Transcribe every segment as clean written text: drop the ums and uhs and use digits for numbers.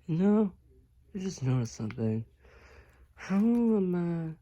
You know, I just noticed something. How am I?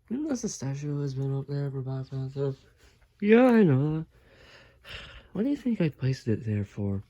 You know, the statue has been up there for Black Panther. Yeah, I know. What do you think I placed it there for?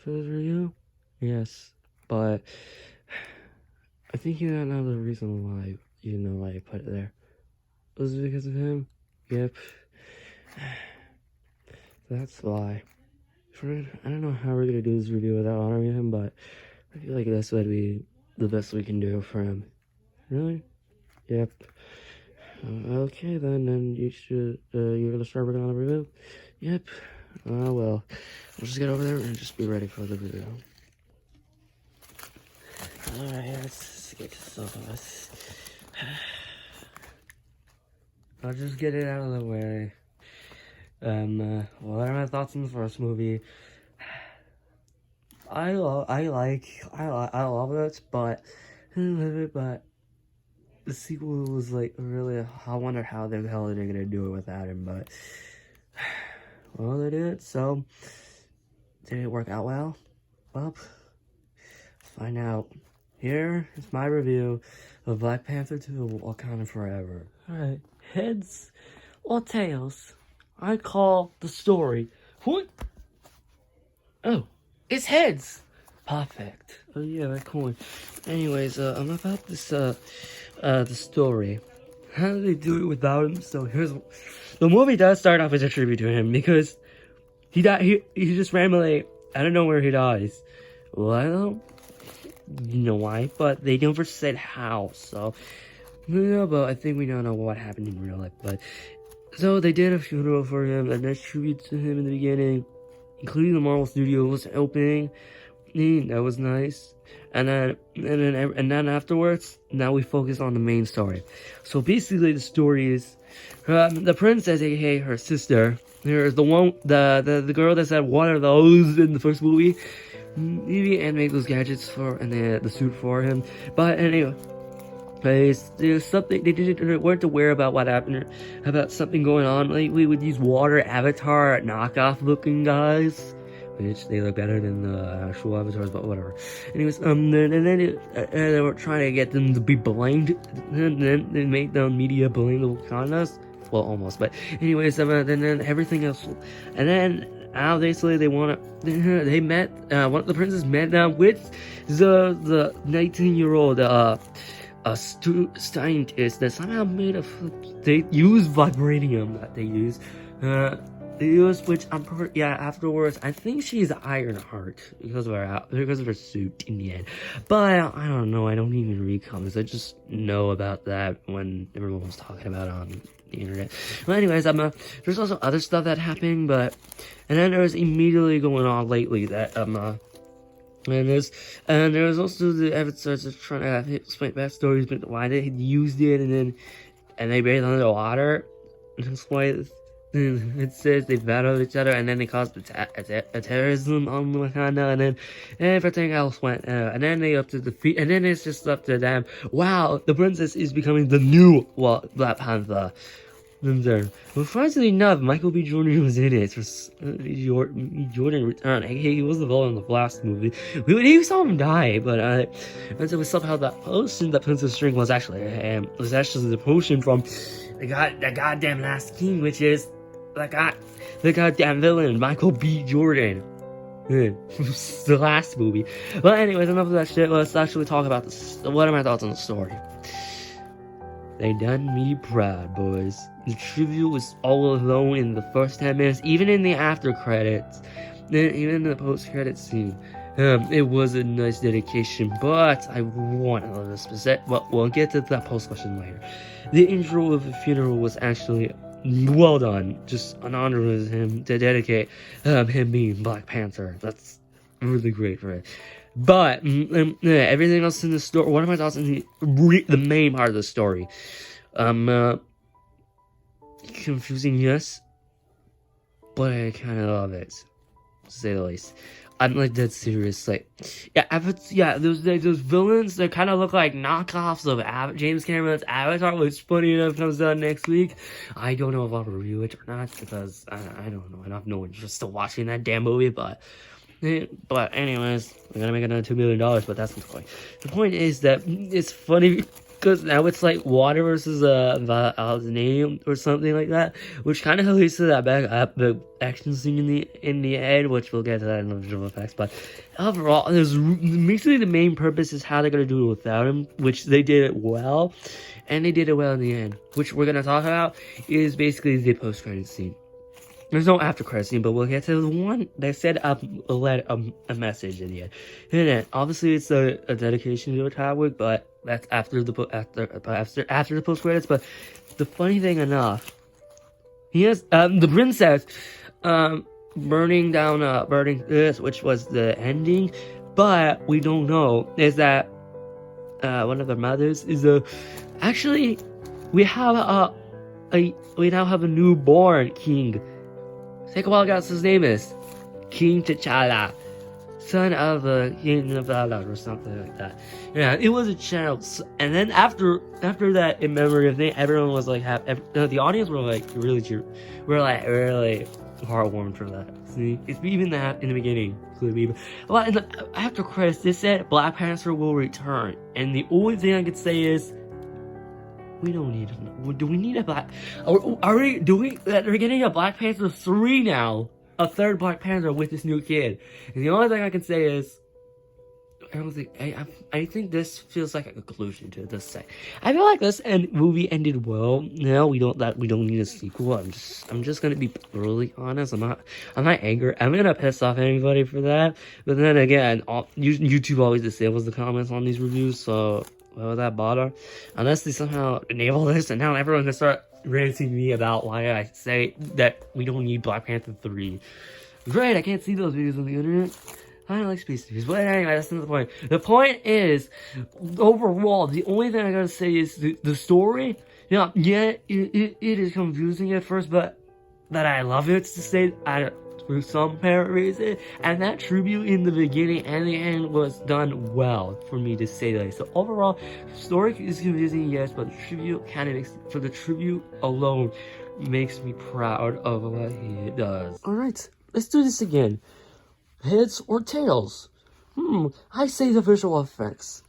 For you? Yes, but I think you don't know the reason why. You know why I put it there. Was it because of him? Yep. That's why. I don't know how we're gonna do this video without honoring him, but I feel like this would be the best we can do for him. Really? Yep. Okay, then you should, you're gonna start working on the review? Yep. Well, I'll just get over there and just be ready for the video. Alright, let's get this. I'll just get it out of the way. What are my thoughts on the first movie? I love it, but the sequel was like really. I wonder how the hell they're gonna do it without him, but well, they did. So did it work out well? Well, let's find out. Here is my review of Black Panther 2: Wakanda Forever. Alright, heads or tails? I call the story. What? Oh, it's heads. Perfect. Oh yeah, that's cool. Anyways, I'm about this the story. How do they do it without him? So here's the movie does start off as a tribute to him because he died. He just randomly, I don't know where he dies. Well, I don't know why, but they never said how. So no, but I think we don't know what happened in real life. But so they did a funeral for him, and that's tribute to him in the beginning, including the Marvel Studios opening. That was nice. And then afterwards, now we focus on the main story. So basically, the story is the princess, aka her sister. There's the girl that said, "What are those?" in the first movie. And make those gadgets for and the suit for him. But anyway. There's something they weren't aware about what happened, about something going on lately with these water avatar knockoff looking guys, which they look better than the actual avatars, but whatever. Anyways, and then they were trying to get them to be blind, and then they made the media blame the Wakandas. Well, almost, but anyways, and then everything else, and then now basically they met one of the princes met with the 19-year-old scientist that somehow made they use vibranium that they use, which afterwards I think she's Ironheart because of her suit in the end, but I don't know, I don't even read comics, I just know about that when everyone was talking about it on the internet. Well, anyways, there's also other stuff that happened, and then there was immediately going on lately that and there was also the episodes of trying to explain backstories, but why they had used it, and they bathed underwater. That's why it says they battled each other, and then they caused a terrorism on Wakanda, and then everything else went, and then they up to defeat, and then it's just up to them. Wow, the princess is becoming the new Black Panther. Well, surprisingly enough, Michael B. Jordan was in it. Jordan returned. He was the villain in the last movie. We saw him die, but and so somehow that potion that Princess drink was actually the potion from the goddamn Last King, which is the goddamn villain, Michael B. Jordan. The last movie. But anyways, enough of that shit. Let's actually talk about this. What are my thoughts on the story? They done me proud, boys. The tribute was all alone in the first 10 minutes, even in the after credits, even in the post credit scene. It was a nice dedication, but I want a little specific. Well, we'll get to that post question later. The intro of the funeral was actually well done. Just an honor of him to dedicate him being Black Panther. That's really great for it. But everything else in the story. What are my thoughts on the main part of the story? Confusing, yes, but I kind of love it, to say the least. I'm like dead serious. Like, those villains that kind of look like knockoffs of James Cameron's Avatar, which funny enough comes out next week. I don't know if I'll review it or not because I don't know. I have no interest in watching that damn movie, but But anyways, we're gonna make another $2 million, but that's not the point. The point is that it's funny because now it's like water versus name or something like that, which kind of leads to that the action scene in the end, which we'll get to that in the visual effects. But overall, there's basically the main purpose is how they're gonna do it without him, which they did it well, and they did it well in the end. Which we're gonna talk about is basically the post-credit scene. There's no after credit scene, but we'll get to the one that said a message in the end. And then, obviously, it's a dedication to Chadwick, but that's after the post credits. But the funny thing enough, he has the princess burning this, which was the ending. But we don't know is that one of their mothers is actually we now have a newborn king. Take a while, guys. His name is King T'Challa, son of King of Allah or something like that. Yeah, it was a child. And then after that, in memory of it, everyone was like, the audience were like really heartwarmed for that. See, it's even that in the beginning. Well, after credits, they said Black Panther will return, and the only thing I could say is, we don't need him. Do we need a Black? We're getting a Black Panther 3 now. A third Black Panther with this new kid. And the only thing I can say is, I think this feels like a conclusion to this thing. I feel like this movie ended well. No, we don't need a sequel. I'm just gonna be really honest. I'm not angry. I'm gonna piss off anybody for that. But then again, YouTube always disables the comments on these reviews, so why would that bother? Unless they somehow enable this, and now everyone's gonna start ranting me about why I say that we don't need Black Panther 3. Great, I can't see those videos on the internet. I don't like space movies, but anyway, that's not the point. The point is, overall, the only thing I gotta say is the story. Yeah, it is confusing at first, but I love it to say through some reason, and that tribute in the beginning and the end was done well for me to say that. So overall, the story is confusing, yes, but the tribute the tribute alone makes me proud of what he does. Alright, let's do this again. Heads or tails? I say the visual effects.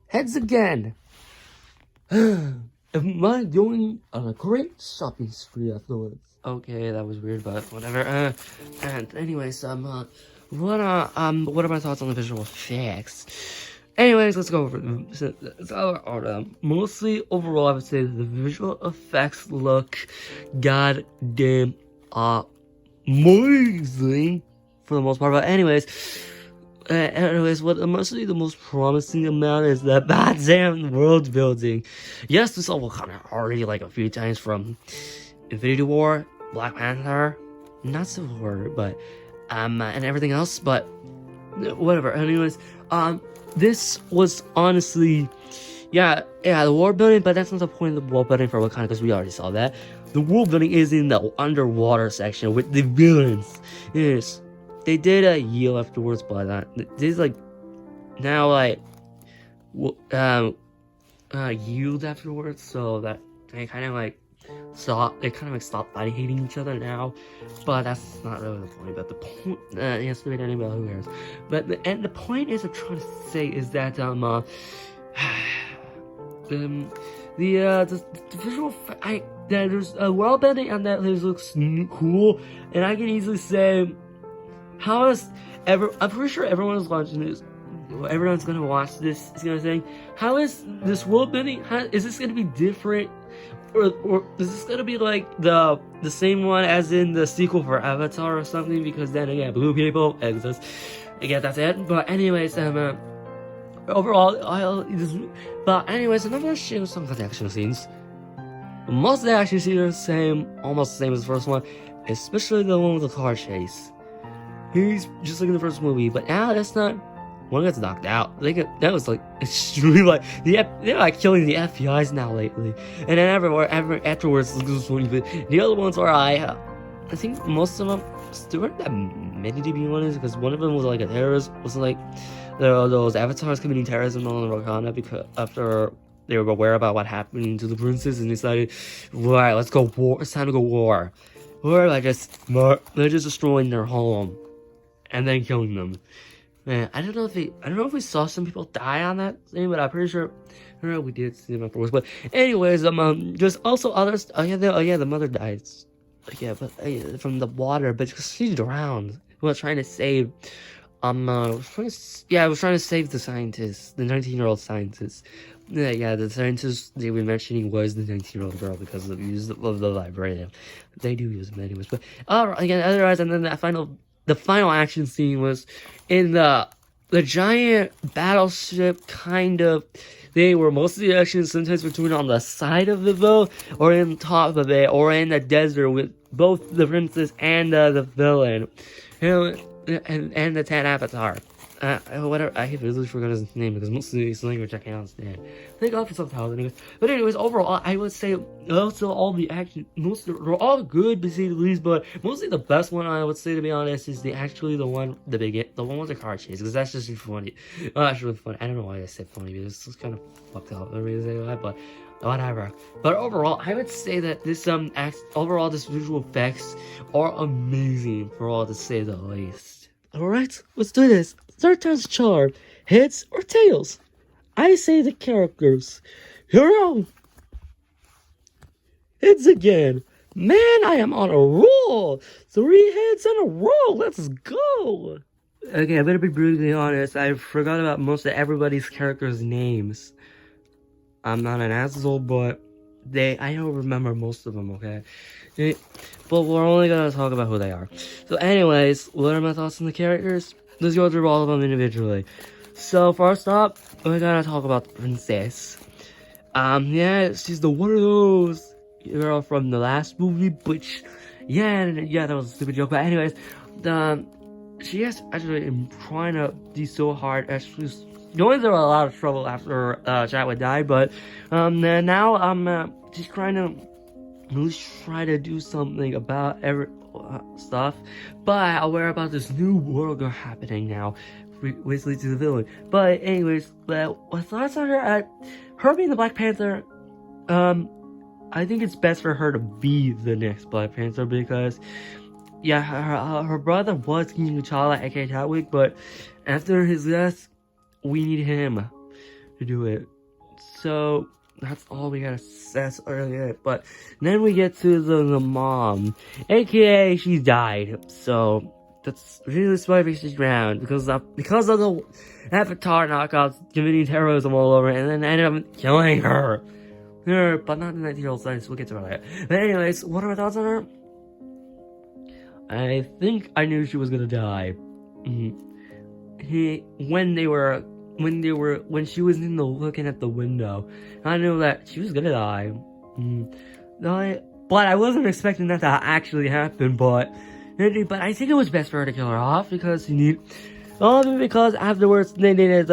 Heads again. Am I going on a great shopping spree afterwards? Okay, that was weird, but whatever. And anyways, what are my thoughts on the visual effects? Anyways, let's go over them. Mostly, overall, I would say the visual effects look goddamn amazing for the most part. But anyways, what mostly the most promising amount is the goddamn world building. Yes, we saw Wakanda already like a few times from Infinity War, Black Panther, not Civil War, but and everything else, but whatever. Anyways, this was honestly, the world building, but that's not the point of the world building for Wakanda, because we already saw that. The world building is in the underwater section with the villains. Yes, they did a yield afterwards, but this like now yield afterwards, so that they kind of like stop fighting, hating each other now. But that's not really the point. But the point, yes, anybody who cares. But the point is, I'm trying to say is that the visual, there's a world building and that looks cool, and I can easily say, I'm pretty sure everyone is watching this. Everyone's gonna watch this. Is gonna say, how is this world building? Is this gonna be different, or is this gonna be like the same one as in the sequel for Avatar or something? Because then again, blue people exist. Again, that's it. But anyways, overall, but anyways, I'm not gonna show some of the action scenes. Most of the action scenes are almost the same as the first one, especially the one with the car chase. He's just like in the first movie, but now that's not. One gets knocked out. That was like extremely like they're like killing the FBI's now lately, and then afterwards the other ones are I think most of them still weren't that many to be honest, because one of them was like a terrorist, was like those avatars committing terrorism on Wakanda because after they were aware about what happened to the princess and decided, right, let's go war. It's time to go war. or by just destroying their home and then killing them. Man, I don't know if we saw some people die on that thing, but I'm pretty sure we did see them afterwards. But anyways, just also others. The mother died. Yeah, but from the water, but she drowned. Was trying to save. Was trying to save the scientist, the 19-year-old scientist. The scientist they were mentioning was the 19-year-old girl because of the use of the librarian. They do use them anyways. But otherwise, and then the final action scene was in the giant battleship kind of. They were mostly action sometimes between on the side of the boat or in top of it or in the desert with both the princess and the villain. And the 10 avatar. Whatever, I really forgot his name because most of his language I can't understand. Thank God for subtitles anyways. But anyways, overall, I would say also all the action, they're all good to say the least, but mostly the best one I would say, to be honest, is the one with the car chase, because that's just funny. That's really funny. I don't know why I said funny, because it's kind of fucked up. I don't really say that, but whatever. But overall, I would say that this this visual effects are amazing, for all to say the least. Alright, let's do this. Third time's charm. Heads or tails? I say the characters. Hero! Heads again. Man, I am on a roll. 3 heads in a row. Let's go. Okay, I better be brutally honest. I forgot about most of everybody's characters' names. I'm not an asshole, but I don't remember most of them, okay? But we're only gonna talk about who they are. So anyways, what are my thoughts on the characters? Let's go through all of them individually. So first up, we're gonna talk about the princess. She's the one of those girl from the last movie, which, that was a stupid joke, but anyways, she has actually been trying to do so hard, actually going through a lot of trouble after Chadwick died, but now she's trying to try to do something about every stuff, but aware about this new world happening now, which leads to the villain. But anyways, what thoughts on her being the Black Panther? I think it's best for her to be the next Black Panther because, her brother was King T'Challa, aka Chadwick, but after his death, we need him to do it. So that's all we gotta say earlier. But then we get to the mom, aka she's died. So that's really why she's drowned because of the Avatar knockouts committing terrorism all over, and then ended up killing her. But not the 19-year-old scientist. We'll get to her later. But anyways, what are my thoughts on her? I think I knew she was gonna die. When she was looking at the window, I knew that she was gonna die. But I wasn't expecting that to actually happen. But I think it was best for her to kill her off because because afterwards they needed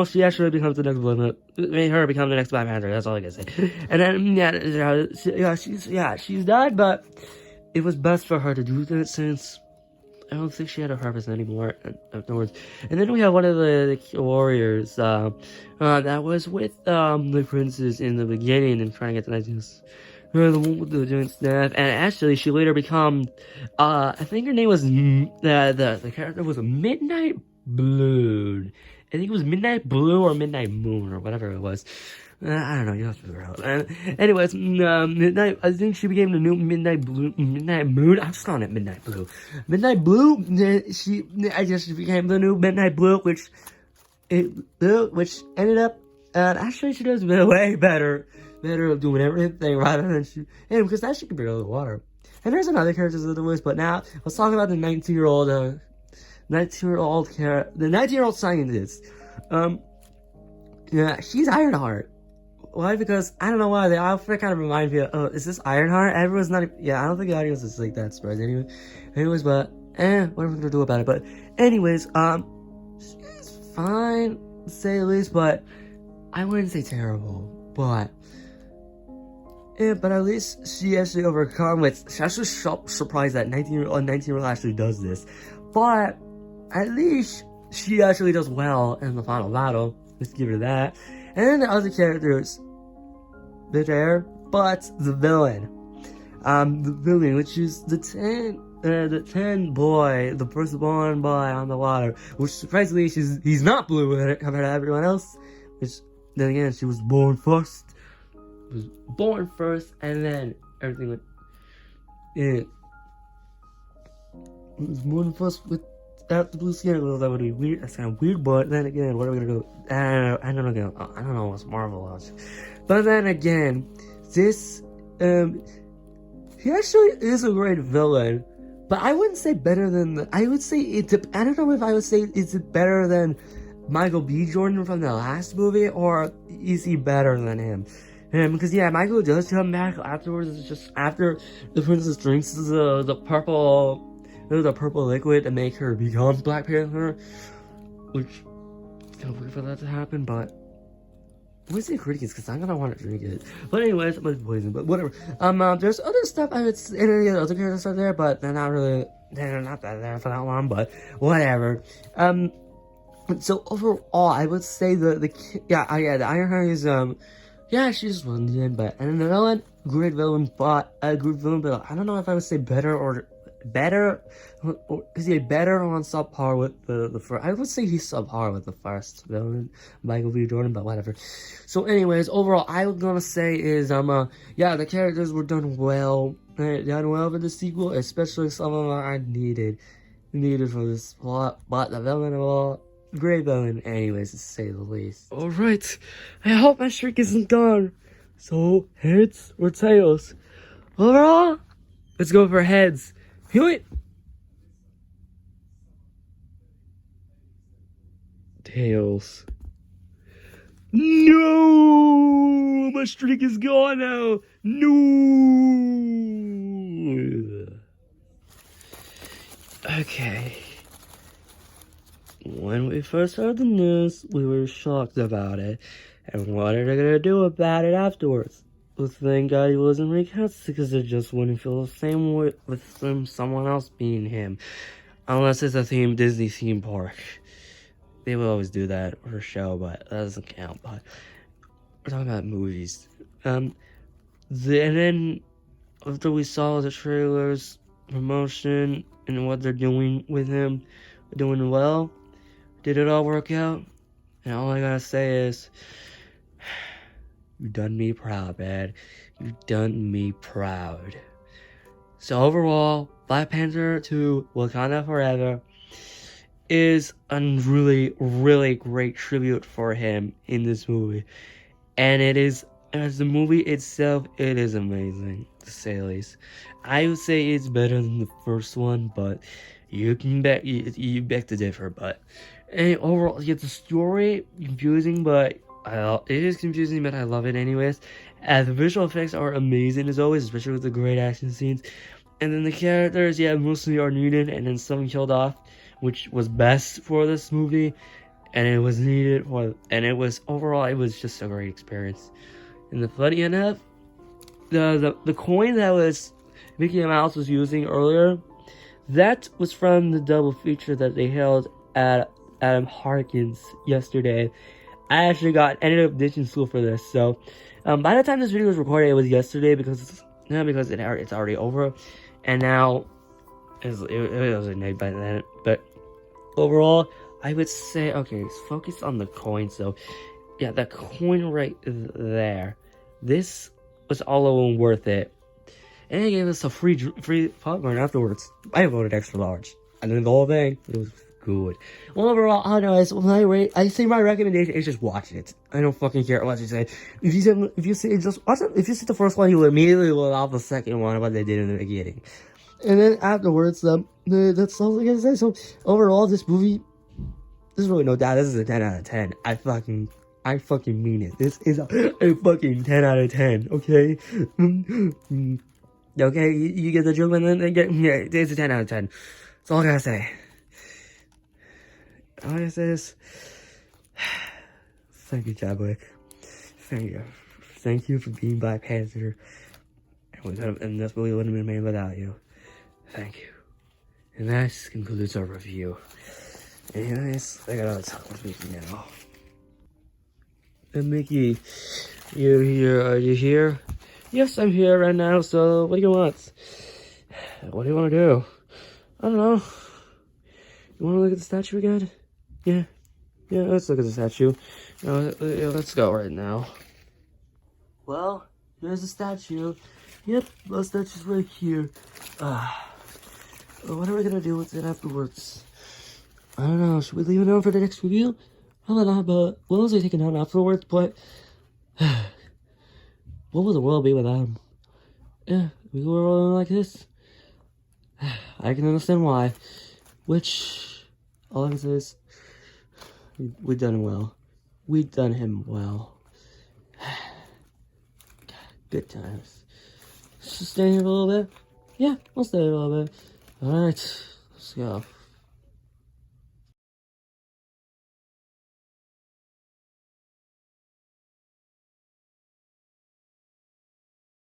she actually becomes the next one. Made her become the next Black Panther. That's all I can say. And then she's died, but it was best for her to do that since I don't think she had a purpose anymore afterwards. And then we have one of the warriors that was with the princess in the beginning and trying to get the 19th. The one with the giant staff, and actually she later become I think her name was the character was Midnight Blue. I think it was Midnight Blue or Midnight Moon or whatever it was. I don't know, you have to figure it out. Anyways, Midnight, I think she became the new Midnight Moon. I'm just calling it Midnight Blue. Midnight Blue, I guess she became the new Midnight Blue, which ended up, actually she does way better of doing everything rather than because now she can barely water. And there's another characters of the voice, but now let's talk about the 19-year-old scientist. She's Ironheart. Why? Because I don't know why the outfit kind of reminds me of, is this Ironheart? Everyone's not, I don't think the audience is like that surprised anyways, but, what are we gonna do about it? But, anyways, she's fine, to say the least, but I wouldn't say terrible, but at least she actually overcome it. She's actually surprised that 19-year-old actually does this, but at least she actually does well in the final battle. Let's give her that. And then the other characters, they're there, but the villain. the villain, which is the 10 boy, the firstborn boy on the water, which surprisingly he's not blue compared to everyone else, which then again, she was born first, and then everything went, it was born first without the blue skin. Well, that would be weird, that's kind of weird, but then again, what are we gonna do? I don't know what's Marvel was, but then again, this, he actually is a great villain, but I wouldn't say better than, I would say I don't know if I would say is it better than Michael B. Jordan from the last movie, or is he better than him? Because yeah, Michael does come back afterwards. It's just after the princess drinks the purple liquid to make her become Black Panther, which is kind of weird for that to happen, but I would say Critic because I'm gonna want to drink it. But anyways, I'm poison, but whatever. There's other stuff I would say, and the other characters are there, but they're not that there for that long, but whatever. So overall, I would say the Ironheart is she's London, but and the villain, great villain, but I don't know if I would say better or is he better on subpar with the first? I would say he's subpar with the first villain, Michael B. Jordan, but whatever. So anyways, overall, I was gonna say is the characters were done well for the sequel, especially some of them I needed for this plot, but the villain great villain anyways, to say the least. Alright, I hope my streak isn't gone. So, heads or tails? Overall, let's go for heads. Heal it. Tails. No! My streak is gone now. No! Okay. When we first heard the news, we were shocked about it, and what are they gonna do about it afterwards? Well, thank God he wasn't recast, because it just wouldn't feel the same with someone else being him, unless it's a Disney theme park. They will always do that for a show, but that doesn't count. But we're talking about movies. And then after we saw the trailers, promotion, and what they're doing with him, doing well. Did it all work out? And all I gotta say is, you done me proud, man. You done me proud. So overall, Black Panther 2 Wakanda Forever is a really, really great tribute for him in this movie. And it is, as the movie itself, it is amazing, to say the least. I would say it's better than the first one, but you beg to differ, but and overall, the story confusing, but it is confusing, but I love it anyways. The visual effects are amazing as always, especially with the great action scenes. And then the characters, mostly are needed, and then some killed off, which was best for this movie, and it was needed and it was overall, it was just a great experience. And the funny enough, the coin that was Mickey Mouse was using earlier, that was from the double feature that they held at Adam Harkins yesterday. I actually ended up ditching school for this, so by the time this video was recorded, it was yesterday because it's already over, and now it was a night by then. But overall, I would say, okay, let's focus on the coin. So yeah, the coin right there, this was all alone worth it. And they gave us a free popcorn afterwards. I voted extra large. And then the whole thing, it was good. Well, overall, I don't know, I say my recommendation is just watch it. I don't fucking care what you say. If you say just watch it, if you see the first one, you will immediately let off the second one, what they did in the beginning. And then afterwards, that's all I gotta say. So overall, this movie, there's really no doubt, this is a 10 out of 10. I fucking mean it. This is a fucking 10 out of 10, okay? Okay, you get the joke, and then it's a 10 out of 10. That's all I gotta say. All I gotta say is, thank you, Chadwick. Thank you for being Black Panther. And this movie wouldn't have been made without you. Thank you. And that concludes our review. Anyways, I gotta talk with Mickey now. And Mickey, are you here? Yes, I'm here right now, so what do you want? What do you want to do? I don't know. You want to look at the statue again? Yeah. Yeah, let's look at the statue. Let's go right now. Well, here's the statue. Yep, the statue's right here. What are we gonna do with it afterwards? I don't know. Should we leave it on for the next review? Probably not, but we'll also take it down afterwards. But what would the world be without him? Yeah, we were rolling like this. I can understand why. Which, all I can say is, we done him well. We done him well. Good times. Just stay here a little bit. Yeah, we'll stay here a little bit. Alright, let's go.